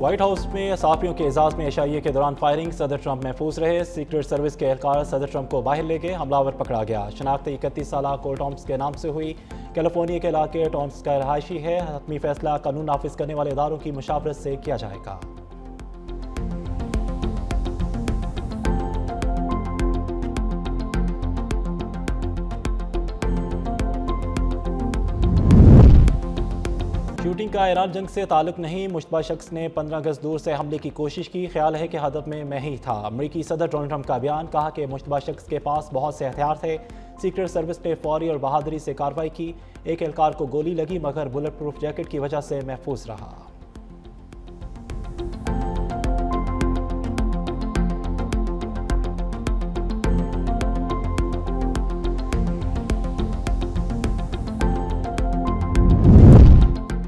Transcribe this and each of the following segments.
White house में सहाफ़ियों के एजाज़ में एशिया के दौरान फायरिंग, सदर ट्रंप महफूज रहे। सीक्रेट सर्विस के एहलकार सदर ट्रंप को बाहर ले गए, हमलावर पकड़ा गया। शनाख्त 31 साल को टॉम्स के नाम से हुई। कैलिफोर्निया के इलाके टॉम्स का रहायशी है। हतमी फैसला कानून नाफिज करने वाले इदारों की मुशावरत से किया जाएगा। शूटिंग का ईरान जंग से ताल्लुक नहीं। मुश्तबा शख्स ने 15 गज दूर से हमले की कोशिश की। ख्याल है कि हदफ में मैं ही था। अमरीकी सदर डोनाल्ड ट्रंप का बयान, कहा कि मुश्तबा शख्स के पास बहुत से हथियार थे। सीक्रेट सर्विस ने फौरी और बहादुरी से कार्रवाई की। एक एहलकार को गोली लगी मगर बुलेट प्रूफ जैकेट की वजह से महफूज रहा।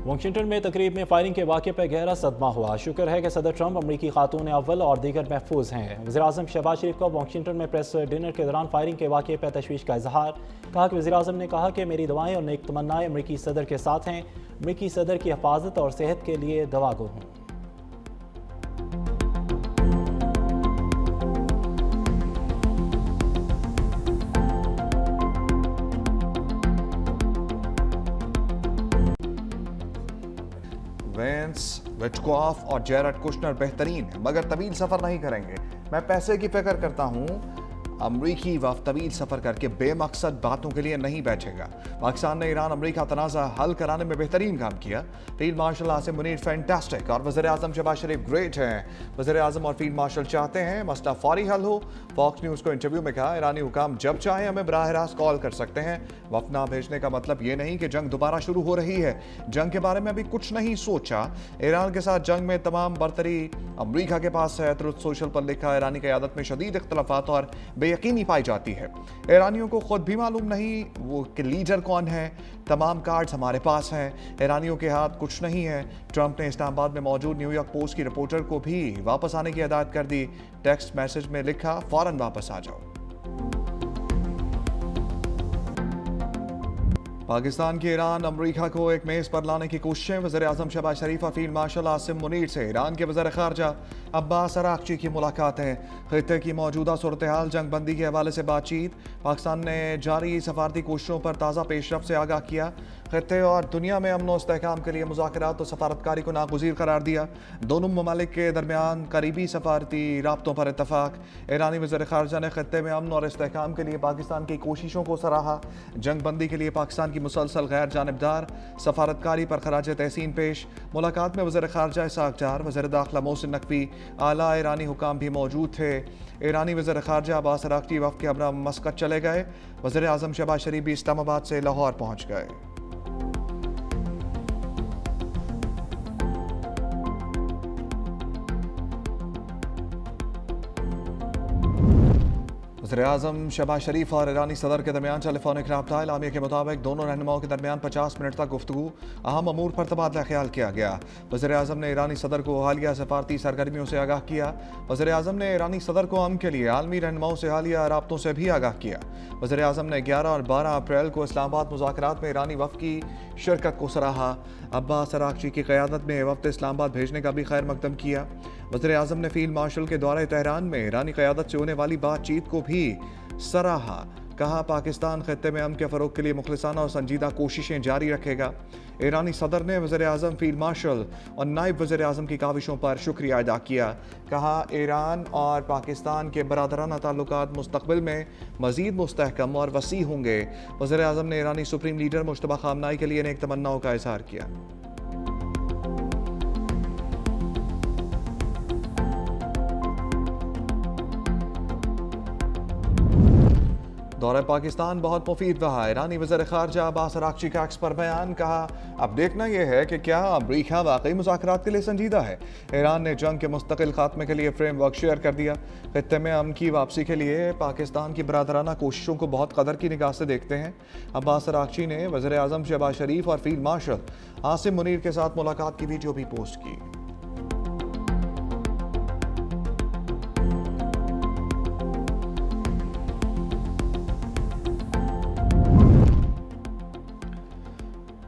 वाशिंगटन में तकरीब में फायरिंग के वाक़े पर गहरा सदमा हुआ। शुक्र है कि सदर ट्रंप अमरीकी खातून अव्वल और दीगर महफूज हैं। वज़ीर-ए-आज़म शहबाज शरीफ का वाशिंगटन में प्रेस डिनर के दौरान फायरिंग के वाक़े पर तशवीश का इजहार। कहा कि वज़ीर-ए-आज़म ने कहा कि मेरी दुआएं और नेक तमन्नाएं अमरीकी सदर के साथ हैं। अमरीकी सदर की हिफाजत और सेहत के लिए दुआगो हूँ। वेंस, विटकॉफ और जेरेड कुशनर बेहतरीन है मगर तवील सफ़र नहीं करेंगे। मैं पैसे की फिक्र करता हूँ। अमरीकी वफ़द तवील सफ़र करके बेमकसद बातों के लिए नहीं बैठेगा। पाकिस्तान ने ईरान अमरीका तनाज़ा हल कराने में बेहतरीन काम किया। Field marshal Asim Munir fantastic और वज़ीर-ए-आज़म शहबाज शरीफ ग्रेट हैं। वज़ीर-ए-आज़म और फील्ड मार्शल चाहते हैं मसला फौरी हल हो। फॉक्स न्यूज़ को इंटरव्यू में कहा, ईरानी हुकाम जब चाहे हमें बराह रास्त कॉल कर सकते हैं। वफ़द ना भेजने का मतलब ये नहीं कि जंग दोबारा शुरू हो रही है। जंग के बारे में अभी कुछ नहीं सोचा। ईरान के साथ जंग में तमाम बरतरी अमरीका के पास है। ट्रुथ सोशल पर लिखा, ईरानी क़यादत में शदीद इख्तलाफात और बेयकीनी पाई जाती है। ईरानियों को खुद भी मालूम नहीं वो कि लीडर कौन है। तमाम कार्ड्स हमारे पास हैं। ईरानियों के हाथ कुछ नहीं है। ट्रंप ने इस्लामाबाद में मौजूद न्यूयॉर्क पोस्ट की रिपोर्टर को भी वापस आने की हिदायत कर दी। टेक्स्ट मैसेज में लिखा, फौरन वापस आ जाओ। पाकिस्तान की ईरान अमरीका को एक मेज़ पर लाने की कोशिशें। वज़ीर-ए-आज़म शहबाज शरीफ और फील्ड मार्शल आसिम मुनीर से ईरान के वज़ीर ख़ारजा अब्बास अराक़ची की मुलाकातें। ख़ित्ते की मौजूदा सूरत हाल, जंग बंदी के हवाले से बातचीत। पाकिस्तान ने जारी सफारती कोशिशों पर ताज़ा पेशरफ़ से आगाह किया। ख़ित्ते और दुनिया में अमन और इस्तेहकाम के लिए मुज़ाकरात और सफारतकारी को नागुज़ीर करार दिया। दोनों ममालिक के दरमियान करीबी सफारती राब्तों पर इत्तफ़ाक़। ईरानी वज़ीर ख़ारजा ने ख़ित्ते में अमन और इस्तेहकाम के लिए पाकिस्तान की कोशिशों को सराहा। जंग बंदी के लिए पाकिस्तान की मुसलसल गैर जानिबदार सफारतकारी पर खराज तहसीन पेश। मुलाकात में वज़ीर ख़ारजा इसाक डार, वज़ीर दाखिला मोहसिन नकवी, आला ईरानी हुकाम भी मौजूद थे। ईरानी वज़ीर ख़ारजा अब्बास अराक़ची वफ़द के हमरा मस्कत चले गए। वज़ीर-ए-आज़म शहबाज शरीफ भी इस्लामाबाद से लाहौर पहुँच गए। वज़ीर-ए-आज़म शहबाज शरीफ और ईरानी सदर के दरमियान टेलीफोनिक रब्ता। एलामिया के मुताबिक दोनों रहनुमाओं के दरमियान 50 मिनट तक गुफ्तगू, अहम अमूर पर तबादला ख्याल किया गया। वज़ीर-ए-आज़म ने ईरानी सदर को हालिया सफारती सरगर्मियों से आगाह किया। वज़ीर-ए-आज़म ने ईरानी सदर को अमन के लिए आलमी रहनुमाओं से हालिया राब्तों से भी आगाह किया। वज़ीर-ए-आज़म ने 11 और 12 अप्रैल को इस्लामाबाद मुज़ाकरात में ईरानी वफ़द की शिरकत को सराहा। अब्बास अराक़ची की क़यादत में वफ़द इस्लामाबाद भेजने का भी खैर मकदम किया। वज़ीर-ए-आज़म ने फील्ड मार्शल के दौरे तेहरान में ईरानी क़यादत से होने वाली बातचीत को भी सराहा। कहा, पाकिस्तान ख़ित्ते में अमन के फ़रोग़ के लिए मुखलिसाना और संजीदा कोशिशें जारी रखेगा। ईरानी सदर ने वज़ीर-ए-आज़म, फील्ड मार्शल और नायब वज़ीर-ए-आज़म की काविशों पर शुक्रिया अदा किया। कहा, ईरान और पाकिस्तान के बरादराना ताल्लुकात मुस्तक़बिल में मज़ीद मुस्तहकम और वसी होंगे। वज़ीर-ए-आज़म ने ईरानी सुप्रीम लीडर मुश्तबा ख़ामनाई के लिए नेक तमन्नाओं का इज़हार किया। दौरे पाकिस्तान बहुत मुफीद रहा। ईरानी वज़ीर ख़ारजा अब्बास अराक़ची का एक्स पर बयान। कहा, अब देखना यह है कि क्या अमरीका वाकई मुज़ाकरात के लिए संजीदा है। ईरान ने जंग के मुस्तकिल खात्मे के लिए फ्रेमवर्क शेयर कर दिया। ख़ित्ते में अमन की वापसी के लिए पाकिस्तान की बरादराना कोशिशों को बहुत कदर की निगाह से देखते हैं। अब्बास अराक़ची ने वज़ीर-ए-आज़म शहबाज शरीफ और फील्ड मार्शल आसिम मुनीर के साथ मुलाकात की वीडियो भी पोस्ट की।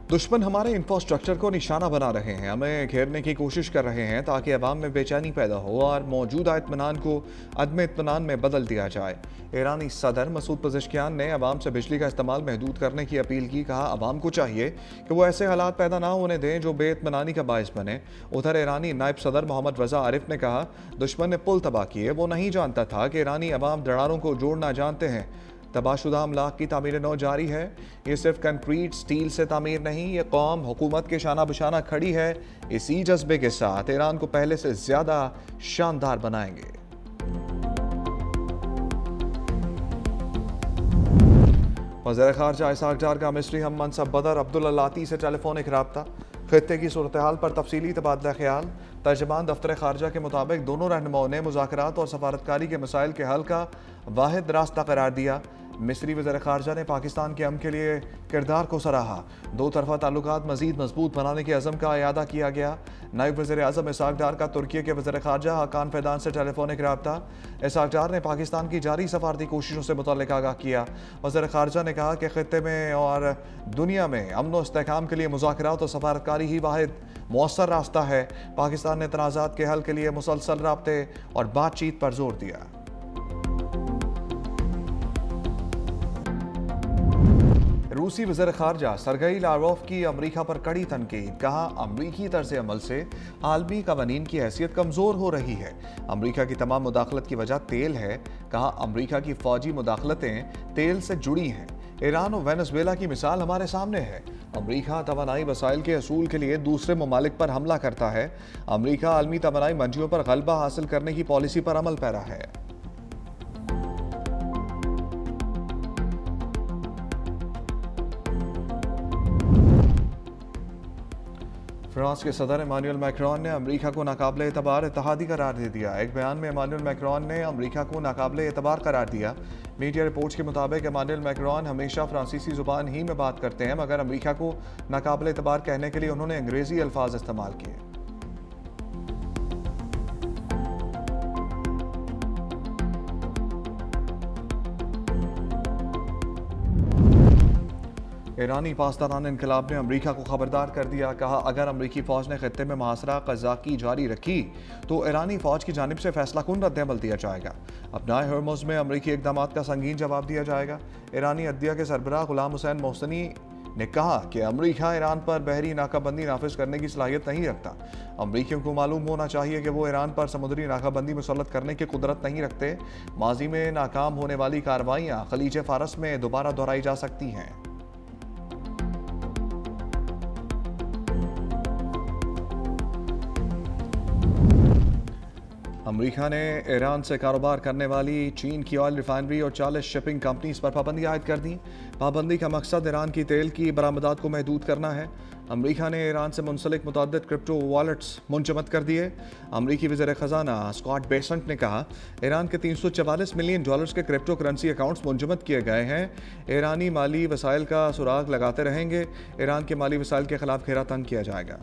दुश्मन हमारे इंफ्रास्ट्रक्चर को निशाना बना रहे हैं, हमें घेरने की कोशिश कर रहे हैं ताकि अवाम में बेचैनी पैदा हो और मौजूदा इत्मीनान को अदम इत्मीनान में बदल दिया जाए। ईरानी सदर मसूद पज़ेश्कियान ने अवाम से बिजली का इस्तेमाल महदूद करने की अपील की। कहा, अवाम को चाहिए कि वो ऐसे हालात पैदा ना होने दें जो बेइत्मीनानी का बायस बने। उधर ईरानी नायब सदर मोहम्मद रजा आरिफ ने कहा, दुश्मन ने पुल तबाह किए, वो नहीं जानता था कि ईरानी अवाम दरारों को जोड़ना जानते हैं। तबाहशुदा अमलाक की तामीर नौ जारी है। ये सिर्फ कंक्रीट स्टील से तामीर नहीं, ये कौम हुकूमत के शाना बशाना खड़ी है। इसी जज्बे के साथ ईरान को पहले से ज्यादा शानदार बनाएंगे। वज़ीर ख़ारजा इसाक डार का मिस्री हम मनसब बदर अब्दुल्ला लाती से टेलीफोनिक रब्ता। खित्ते की सूरत हाल पर तफसीली तबादला ख्याल। तर्जमान दफ्तर खारजा के मुताबिक दोनों रहनुमाओं ने मुज़ाकरात और सफारतकारी के मसाइल के हल का वाहिद रास्ता करार दिया। मिस्री वज़ीर ख़ारजा ने पाकिस्तान के अमन के लिए किरदार को सराहा। दो तरफ़ा ताल्लुकात मज़ीद मजबूत बनाने के अज़म का इयादा किया गया। नायब वज़ीर आज़म इसाक डार का तुर्की के वज़ीर ख़ारजा हाकान फ़ैदान से टेलीफोनिक रब्ता। इसाक डार ने पाकिस्तान की जारी सफारती कोशिशों से मुतल्लिक़ आगाह किया। वज़ीर ख़ारजा ने कहा कि ख़ित्ते में और दुनिया में अमन व इस्तेहकाम के लिए मुज़ाकरात और सफारतकारी ही वाहिद मौसर रास्ता है। पाकिस्तान ने तनाज़ात के हल के लिए मुसलसल राब्ते और बातचीत पर जोर दिया। रूसी वज़ीर ख़ारजा सरगई लारोफ की अमरीका पर कड़ी तनकीद। कहा, अमरीकी तर्ज अमल से आलमी कवानीन की हैसियत कमज़ोर हो रही है। अमरीका की तमाम मुदाखलत की वजह तेल है। कहा, अमरीका की फ़ौजी मुदाखलतें तेल से जुड़ी हैं। ईरान और वेनेज़ुएला की मिसाल हमारे सामने है। अमरीका तवानाई वसाइल के असूल के लिए दूसरे ममालिक पर हमला करता है। अमरीका आलमी तवानाई मंजियों पर गलबा हासिल करने की पॉलिसी पर अमल पैरा है। फ्रांस के सदर इमानुएल मैक्रोन ने अमरीका को नाकाबिले एतबार इत्तेहादी करार दे दिया। एक बयान में इमानुएल मैक्रोन ने अमरीका को नाकाबिले एतबार करार दिया। मीडिया रिपोर्ट्स के मुताबिक इमानुएल मैक्रोन हमेशा फ्रांसीसी जुबान ही में बात करते हैं, मगर अमरीका को नाकाबिले एतबार कहने के लिए उन्होंने अंग्रेजी अल्फाज इस्तेमाल किए। ईरानी पासदारान इनकलाब ने अमरीका को खबरदार कर दिया। कहा, अगर अमरीकी फ़ौज ने खित्ते में मुहासरा क़ज़ाक़ी जारी रखी तो ईरानी फ़ौज की जानिब से फैसला कुन रद्द-ए-अमल दिया जाएगा। अपनाए हर्मुज़ में अमरीकी इक़दाम का संगीन जवाब दिया जाएगा। ईरानी अदलिया के सरबराह ग़ुलाम हुसैन मोहसिनी ने कहा कि अमरीका ईरान पर बहरी नाकाबंदी नाफिज करने की सलाहियत नहीं रखता। अमरीकियों को मालूम होना चाहिए कि वो ईरान पर समुद्री नाकाबंदी मुसल्लत करने की कुदरत नहीं रखते। माजी में नाकाम होने वाली कार्रवाइयाँ खलीज फ़ारस में दोबारा दोहराई जा सकती हैं। अमरीका ने ईरान से कारोबार करने वाली चीन की ऑयल रिफाइनरी और 40 शिपिंग कंपनीज पर पाबंदी आयद कर दी। पाबंदी का मकसद ईरान की तेल की बरामदात को महदूद करना है। अमरीका ने ईरान से मुंसलिक मुतअद्दिद क्रिप्टो वॉलेट्स मुंजमद कर दिए। अमरीकी वज़ीर ख़ज़ाना स्कॉट बेसेंट ने कहा, ईरान के $344 मिलियन के क्रिप्टो करेंसी अकाउंट्स मुंजमद किए गए हैं। ईरानी माली वसाइल का सुराग लगाते रहेंगे। ईरान के माली वसाइल के खिलाफ घेरा तंग किया जाएगा।